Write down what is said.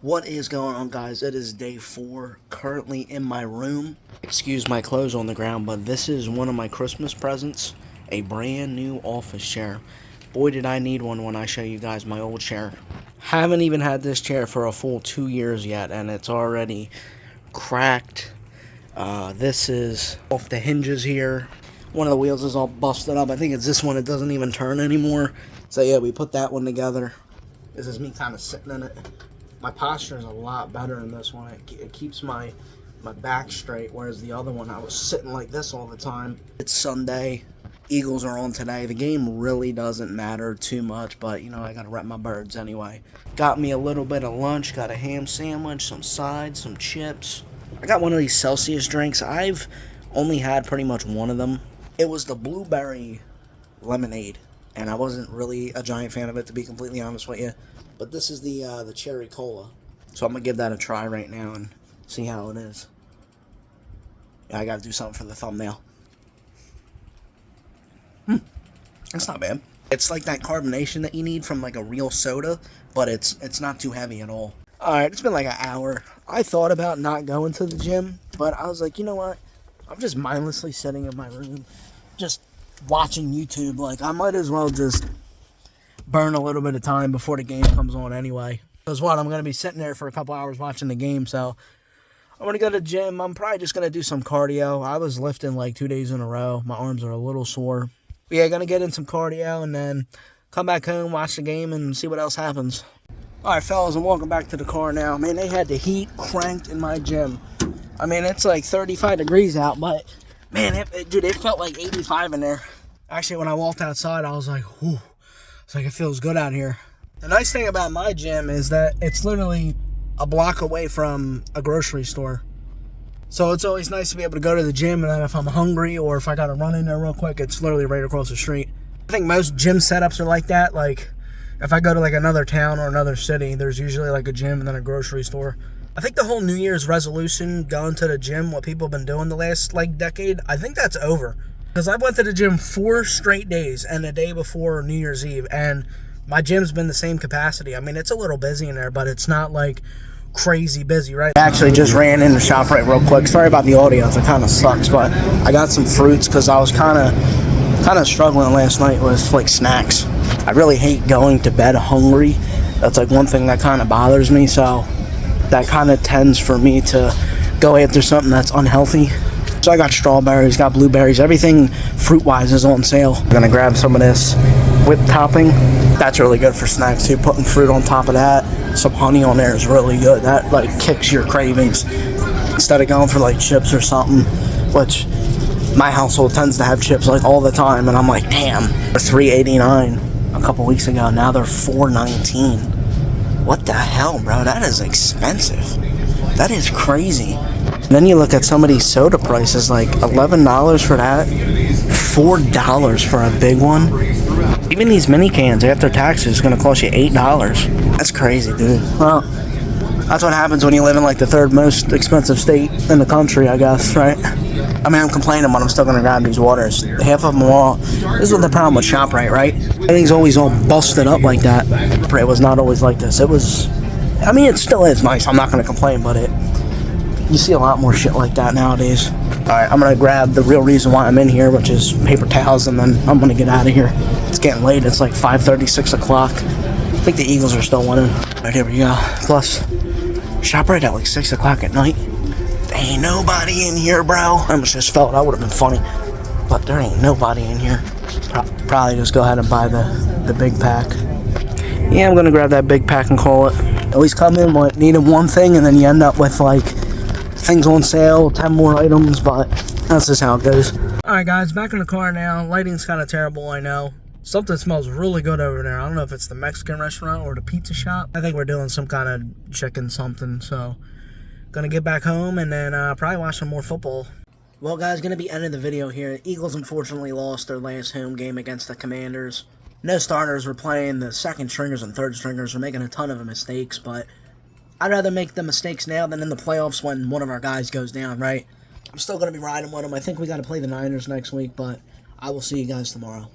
What is going on, guys? It is day 4, currently in my room. Excuse my clothes on the ground, but this is one of my Christmas presents, a brand new office chair. Boy, did I need one when I show you guys my old chair. Haven't even had this chair for a full 2 years yet, and it's already cracked. This is off the hinges here. One of the wheels is all busted up. I think it's this one. It doesn't even turn anymore. So yeah, we put that one together. This is me kind of sitting in it. My posture is a lot better in this one. It keeps my back straight, whereas the other one, I was sitting like this all the time. It's Sunday. Eagles are on today. The game really doesn't matter too much, but, you know, I got to rep my birds anyway. Got me a little bit of lunch. Got a ham sandwich, some sides, some chips. I got one of these Celsius drinks. I've only had pretty much one of them. It was the blueberry lemonade, and I wasn't really a giant fan of it, to be completely honest with you. But this is the cherry cola. So I'm going to give that a try right now and see how it is. Yeah, I got to do something for the thumbnail. It's not bad. It's like that carbonation that you need from like a real soda, but it's not too heavy at all. Alright, it's been like an hour. I thought about not going to the gym, but I was like, you know what? I'm just mindlessly sitting in my room, just watching YouTube. Like, I might as well just burn a little bit of time before the game comes on anyway. Because what, I'm going to be sitting there for a couple hours watching the game, so I'm going to go to the gym. I'm probably just going to do some cardio. I was lifting like 2 days in a row. My arms are a little sore. But yeah, going to get in some cardio and then come back home, watch the game, and see what else happens. Alright, fellas, I'm walking back to the car now. Man, they had the heat cranked in my gym. I mean, it's like 35 degrees out, but man, dude, it felt like 85 in there. Actually, when I walked outside, I was like, whew. It's like it feels good out here. The nice thing about my gym is that it's literally a block away from a grocery store. So it's always nice to be able to go to the gym, and then if I'm hungry or if I got to run in there real quick, it's literally right across the street. I think most gym setups are like that. Like, if I go to like another town or another city, there's usually like a gym and then a grocery store. I think the whole New Year's resolution, going to the gym, what people have been doing the last like decade, I think that's over. Because I went to the gym 4 straight days and the day before New Year's Eve, and my gym's been the same capacity. I mean, it's a little busy in there, but it's not like crazy busy, right? I actually just ran into ShopRite real quick. Sorry about the audio, it kind of sucks, but I got some fruits because I was kind of struggling last night with like snacks. I really hate going to bed hungry. That's like one thing that kind of bothers me, so that kind of tends for me to go after something that's unhealthy. So I got strawberries, got blueberries, everything fruit-wise is on sale. I'm gonna grab some of this whipped topping. That's really good for snacks too, putting fruit on top of that. Some honey on there is really good. That like kicks your cravings. Instead of going for like chips or something, which my household tends to have chips like all the time, and I'm like, damn, they're $3.89 a couple weeks ago, now they're $4.19. What the hell, bro? That is expensive. That is crazy. And then you look at some of these soda prices, like $11 for that, $4 for a big one. Even these mini cans after taxes is going to cost you $8. That's crazy, dude. Well, that's what happens when you live in like the 3rd most expensive state in the country, I guess, right? I mean, I'm complaining, but I'm still going to grab these waters. Half of them are all... This is the problem with ShopRite, right? Everything's always all busted up like that. It was not always like this. It was... I mean, it still is nice. I'm not going to complain, but you see a lot more shit like that nowadays. Alright, I'm going to grab the real reason why I'm in here, which is paper towels, and then I'm going to get out of here. It's getting late. It's like 5:30, 6 o'clock. I think the Eagles are still winning. Alright, here we go. Plus, ShopRite at like 6 o'clock at night. There ain't nobody in here, bro. I almost just felt that would have been funny. But there ain't nobody in here. Probably just go ahead and buy the big pack. Yeah, I'm going to grab that big pack and call it. Always come in needing one thing, and then you end up with like things on sale, 10 more items, but that's just how it goes. Alright guys, back in the car now. Lighting's kind of terrible, I know. Something smells really good over there. I don't know if it's the Mexican restaurant or the pizza shop. I think we're doing some kind of chicken something, so gonna get back home and then probably watch some more football. Well guys, gonna be ending the video here. Eagles unfortunately lost their last home game against the Commanders. No starters were playing. The second stringers and third stringers were making a ton of mistakes, but I'd rather make the mistakes now than in the playoffs when one of our guys goes down, right? I'm still going to be riding with them. I think we got to play the Niners next week, but I will see you guys tomorrow.